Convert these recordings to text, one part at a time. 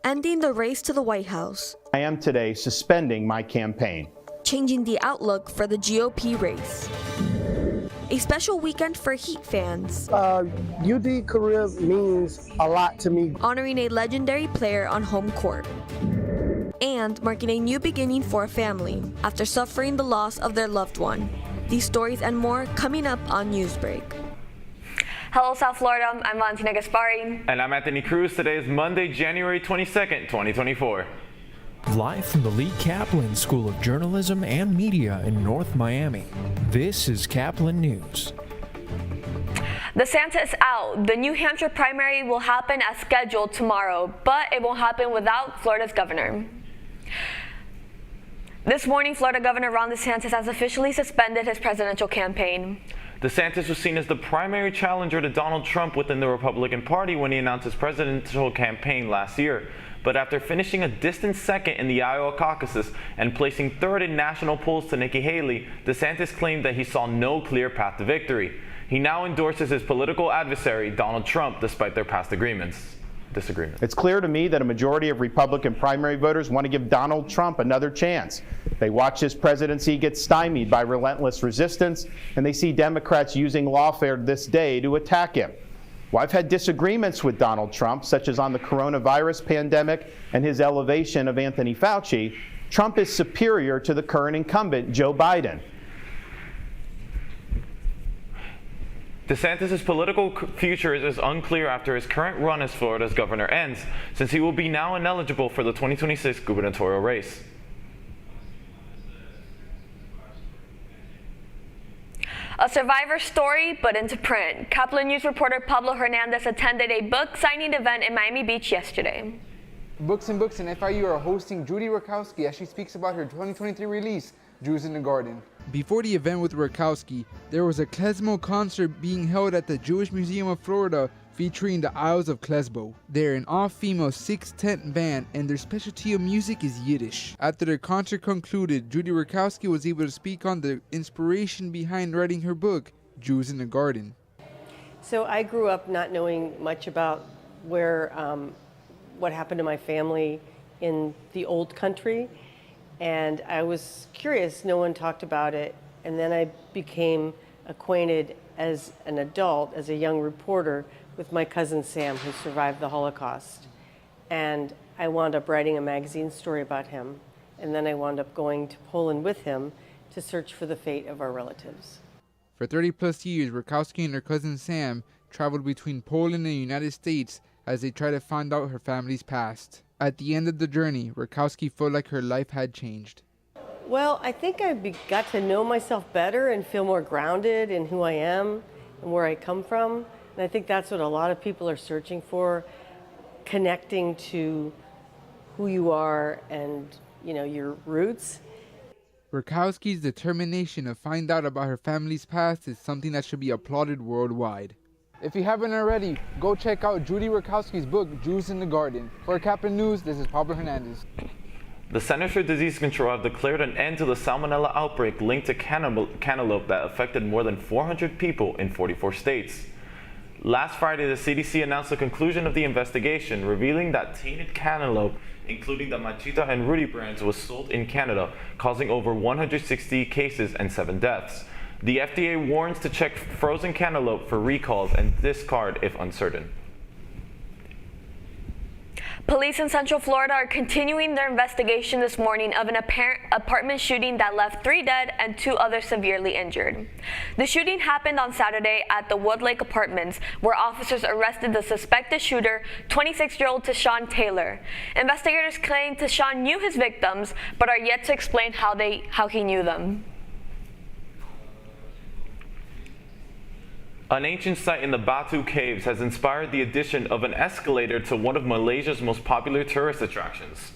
ending the race to the White House. I am today suspending my campaign. Changing the outlook for the GOP race. A special weekend for Heat fans. UD career means a lot to me. Honoring a legendary player on home court. And marking a new beginning for a family after suffering the loss of their loved one. These stories and more coming up on Newsbreak. Hello, South Florida. I'm Valentina Gaspari. And I'm Anthony Cruz. Today is Monday, January 22nd, 2024. Live from the Lee Caplin School of Journalism and Media in North Miami, this is Caplin News. DeSantis out. The New Hampshire primary will happen as scheduled tomorrow, but it won't happen without Florida's governor. This morning, Florida Governor Ron DeSantis has officially suspended his presidential campaign. DeSantis was seen as the primary challenger to Donald Trump within the Republican Party when he announced his presidential campaign last year. But after finishing a distant second in the Iowa caucuses and placing third in national polls to Nikki Haley, DeSantis claimed that he saw no clear path to victory. He now endorses his political adversary, Donald Trump, despite their past disagreements. It's clear to me that a majority of Republican primary voters want to give Donald Trump another chance. They watch his presidency get stymied by relentless resistance, and they see Democrats using lawfare this day to attack him. Well, I've had disagreements with Donald Trump, such as on the coronavirus pandemic and his elevation of Anthony Fauci. Trump is superior to the current incumbent, Joe Biden. DeSantis' political future is unclear after his current run as Florida's governor ends, since he will be now ineligible for the 2026 gubernatorial race. A survivor story, but into print. Caplin News reporter Pablo Hernandez attended a book signing event in Miami Beach yesterday. Books and FIU are hosting Judy Rakowski as she speaks about her 2023 release, Jews in the Garden. Before the event with Rakowski, there was a klezmo concert being held at the Jewish Museum of Florida featuring the Isles of Klezbo. They're an all-female six-tent band and their specialty of music is Yiddish. After the concert concluded, Judy Rakowski was able to speak on the inspiration behind writing her book, Jews in the Garden. So I grew up not knowing much about what happened to my family in the old country. And I was curious, no one talked about it. And then I became acquainted as an adult, as a young reporter, with my cousin Sam, who survived the Holocaust. And I wound up writing a magazine story about him. And then I wound up going to Poland with him to search for the fate of our relatives. For 30 plus years, Rakowski and her cousin Sam traveled between Poland and the United States as they tried to find out her family's past. At the end of the journey, Rakowski felt like her life had changed. Well, I think I got to know myself better and feel more grounded in who I am and where I come from. And I think that's what a lot of people are searching for, connecting to who you are and, your roots. Rakowski's determination to find out about her family's past is something that should be applauded worldwide. If you haven't already, go check out Judy Rakowski's book, Jews in the Garden. For Caplin News, this is Pablo Hernandez. The Centers for Disease Control have declared an end to the salmonella outbreak linked to cantaloupe that affected more than 400 people in 44 states. Last Friday, the CDC announced the conclusion of the investigation, revealing that tainted cantaloupe, including the Machita and Rudy brands, was sold in Canada, causing over 160 cases and 7 deaths. The FDA warns to check frozen cantaloupe for recalls and discard if uncertain. Police in Central Florida are continuing their investigation this morning of an apparent apartment shooting that left 3 dead and 2 others severely injured. The shooting happened on Saturday at the Woodlake Apartments, where officers arrested the suspected shooter, 26-year-old Tashawn Taylor. Investigators claim Tashawn knew his victims, but are yet to explain how he knew them. An ancient site in the Batu Caves has inspired the addition of an escalator to one of Malaysia's most popular tourist attractions.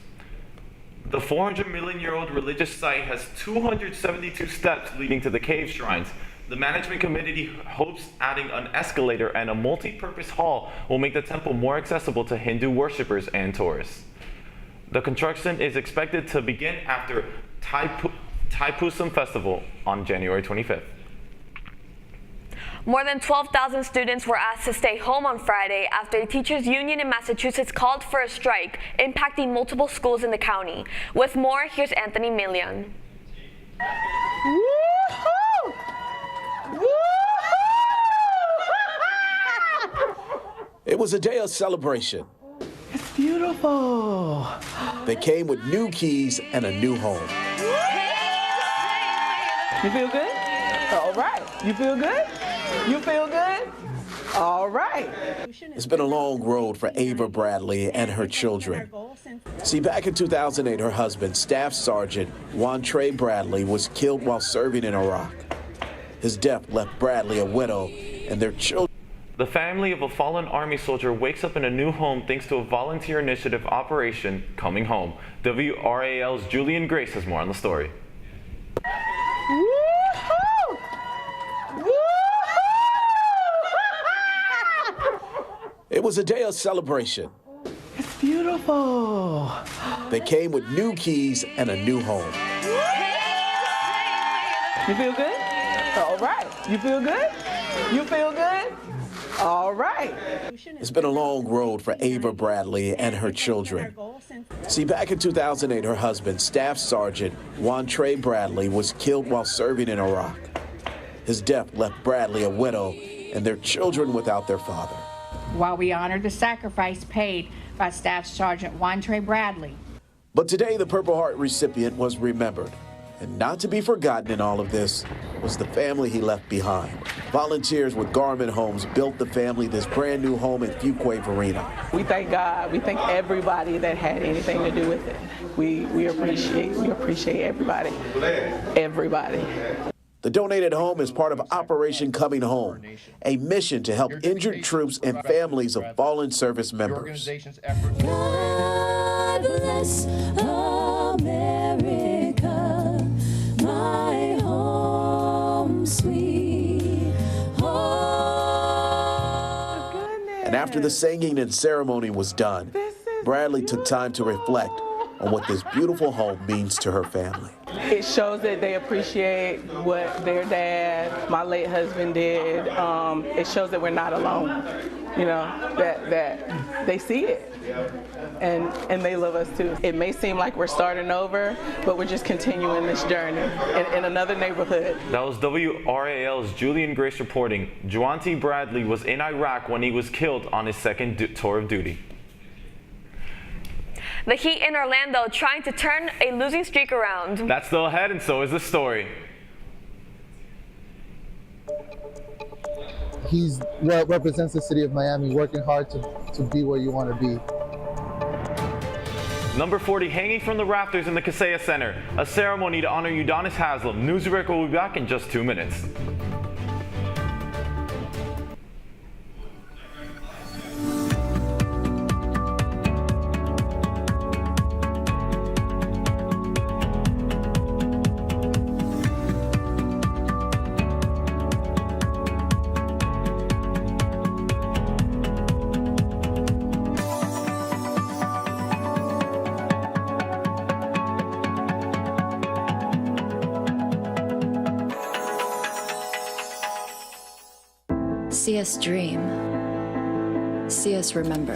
The 400 million-year-old religious site has 272 steps leading to the cave shrines. The management committee hopes adding an escalator and a multi-purpose hall will make the temple more accessible to Hindu worshippers and tourists. The construction is expected to begin after Thaipusam Festival on January 25th. More than 12,000 students were asked to stay home on Friday after a teachers' union in Massachusetts called for a strike, impacting multiple schools in the county. With more, here's Anthony Milian. It was a day of celebration. It's beautiful. They came with new keys and a new home. You feel good? All right. You feel good? You feel good? All right. It's been a long road for Ava Bradley and her children. See, back in 2008, her husband, Staff Sergeant Wantre Bradley, was killed while serving in Iraq. His death left Bradley a widow and their children. The family of a fallen Army soldier wakes up in a new home thanks to a volunteer initiative operation, Coming Home. WRAL's Julian Grace has more on the story. It was a day of celebration. It's beautiful. They came with new keys and a new home. You feel good? All right. You feel good? You feel good? All right. It's been a long road for Ava Bradley and her children. See, back in 2008, her husband, Staff Sergeant Wantre Bradley, was killed while serving in Iraq. His death left Bradley a widow and their children without their father. While we honor the sacrifice paid by Staff Sergeant Wantre Bradley. But today, the Purple Heart recipient was remembered. And not to be forgotten in all of this was the family he left behind. Volunteers with Garment Homes built the family this brand new home in Fuquay Varina. We thank God. We thank everybody that had anything to do with it. We appreciate everybody. Everybody. The donated home is part of Operation Coming Home, a mission to help injured troops and families of fallen service members. God bless America, my home, sweet home. And after the singing and ceremony was done, Bradley took time to reflect on what this beautiful home means to her family. It shows that they appreciate what their dad, my late husband, did. It shows that we're not alone. You know, that they see it, and they love us too. It may seem like we're starting over, but we're just continuing this journey in another neighborhood. That was WRAL's Julian Grace reporting. Juanti Bradley was in Iraq when he was killed on his second tour of duty. The Heat in Orlando trying to turn a losing streak around. That's still ahead, and so is the story. He's represents the city of Miami, working hard to be where you want to be. Number 40 hanging from the rafters in the Kaseya Center. A ceremony to honor Udonis Haslem. Newsbreak will be back in just 2 minutes. See us dream. See us remember.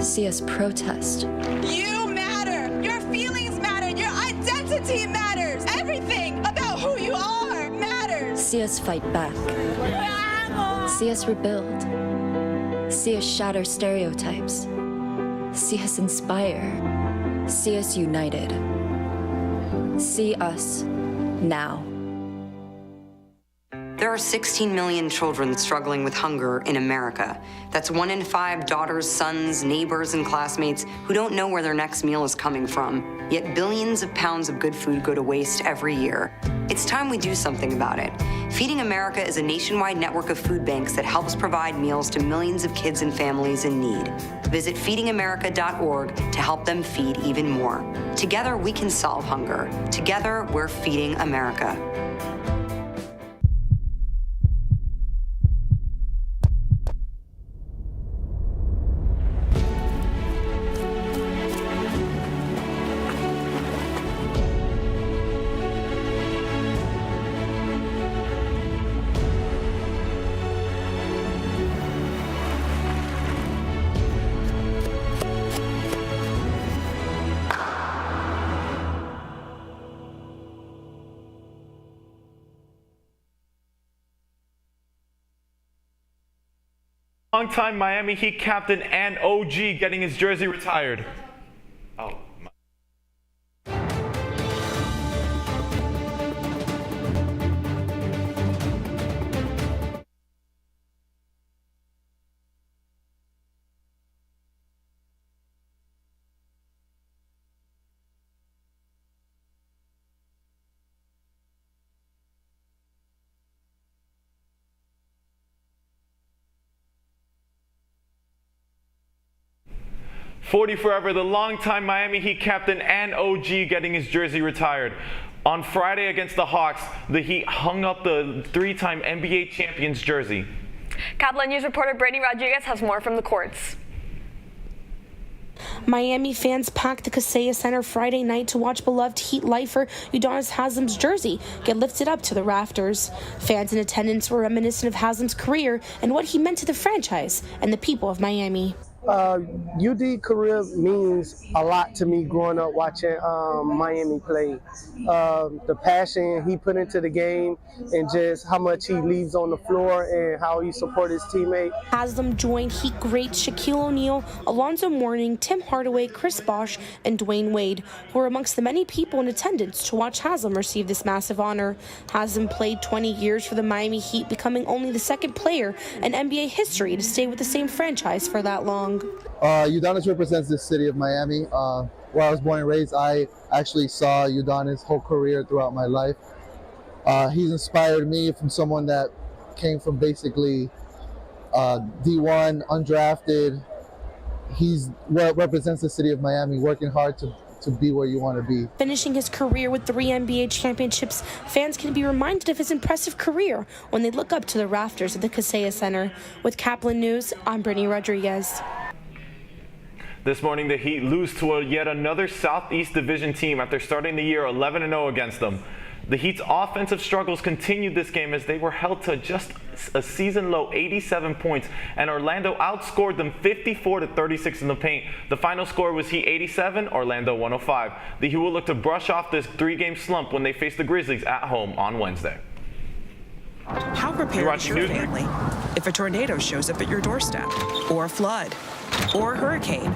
See us protest. You matter. Your feelings matter. Your identity matters. Everything about who you are matters. See us fight back. See us rebuild. See us shatter stereotypes. See us inspire. See us united. See us now. There are 16 million children struggling with hunger in America. That's 1 in 5 daughters, sons, neighbors, and classmates who don't know where their next meal is coming from. Yet billions of pounds of good food go to waste every year. It's time we do something about it. Feeding America is a nationwide network of food banks that helps provide meals to millions of kids and families in need. Visit feedingamerica.org to help them feed even more. Together, we can solve hunger. Together, we're feeding America. Longtime Miami Heat captain and OG getting his jersey retired. Oh. 40 forever, the longtime Miami Heat captain and OG getting his jersey retired. On Friday against the Hawks, the Heat hung up the three-time NBA champion's jersey. Caplin News reporter Brittany Rodriguez has more from the courts. Miami fans packed the Kaseya Center Friday night to watch beloved Heat lifer Udonis Haslem's jersey get lifted up to the rafters. Fans in attendance were reminiscent of Haslem's career and what he meant to the franchise and the people of Miami. UD career means a lot to me growing up watching Miami play. The passion he put into the game and just how much he leaves on the floor and how he supports his teammate. Haslem joined Heat greats Shaquille O'Neal, Alonzo Mourning, Tim Hardaway, Chris Bosh, and Dwayne Wade, who were amongst the many people in attendance to watch Haslem receive this massive honor. Haslem played 20 years for the Miami Heat, becoming only the second player in NBA history to stay with the same franchise for that long. Udonis represents the city of Miami. Where I was born and raised, I actually saw Udonis' whole career throughout my life. He's inspired me from someone that came from basically D1, undrafted. He's what represents the city of Miami, working hard to be where you want to be. Finishing his career with 3 NBA championships, fans can be reminded of his impressive career when they look up to the rafters of the Kaseya Center. With Caplin News, I'm Brittany Rodriguez. This morning, the Heat lose to yet another Southeast Division team after starting the year 11-0 against them. The Heat's offensive struggles continued this game as they were held to just a season-low 87 points, and Orlando outscored them 54-36 in the paint. The final score was Heat 87, Orlando 105. The Heat will look to brush off this 3-game slump when they face the Grizzlies at home on Wednesday. How prepared is your family if a tornado shows up at your doorstep, or a flood, or a hurricane?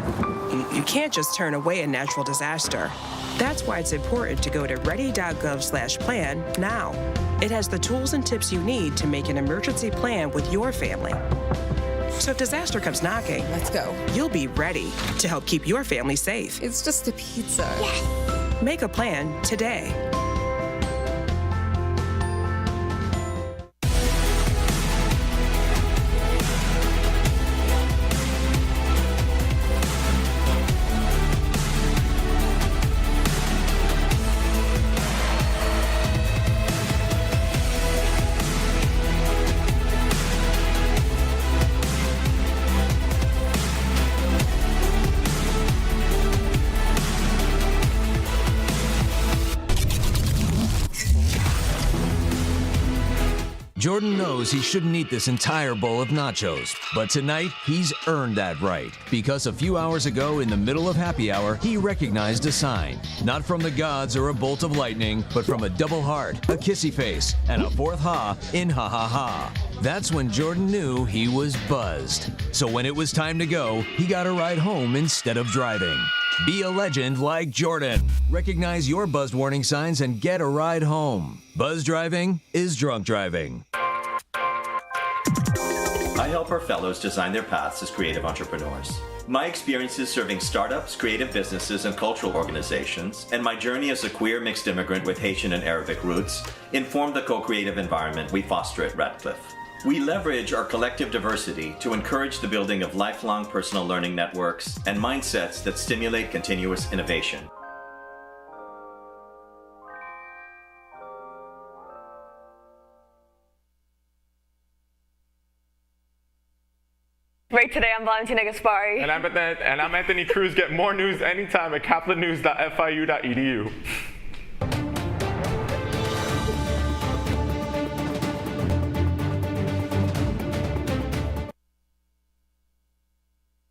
You can't just turn away a natural disaster. That's why it's important to go to ready.gov/plan now. It has the tools and tips you need to make an emergency plan with your family. So if disaster comes knocking, let's go. You'll be ready to help keep your family safe. It's just a pizza. Yes. Make a plan today. Jordan knows he shouldn't eat this entire bowl of nachos, but tonight he's earned that right because a few hours ago in the middle of happy hour, he recognized a sign, not from the gods or a bolt of lightning, but from a double heart, a kissy face, and a fourth ha in ha ha ha. That's when Jordan knew he was buzzed. So when it was time to go, he got a ride home instead of driving. Be a legend like Jordan. Recognize your buzzed warning signs and get a ride home. Buzz driving is drunk driving. I help our fellows design their paths as creative entrepreneurs. My experiences serving startups, creative businesses, and cultural organizations, and my journey as a queer mixed immigrant with Haitian and Arabic roots, inform the co-creative environment we foster at Radcliffe. We leverage our collective diversity to encourage the building of lifelong personal learning networks and mindsets that stimulate continuous innovation. Right today, I'm Valentina Gaspari. And I'm Anthony Cruz. Get more news anytime at caplinnews.fiu.edu.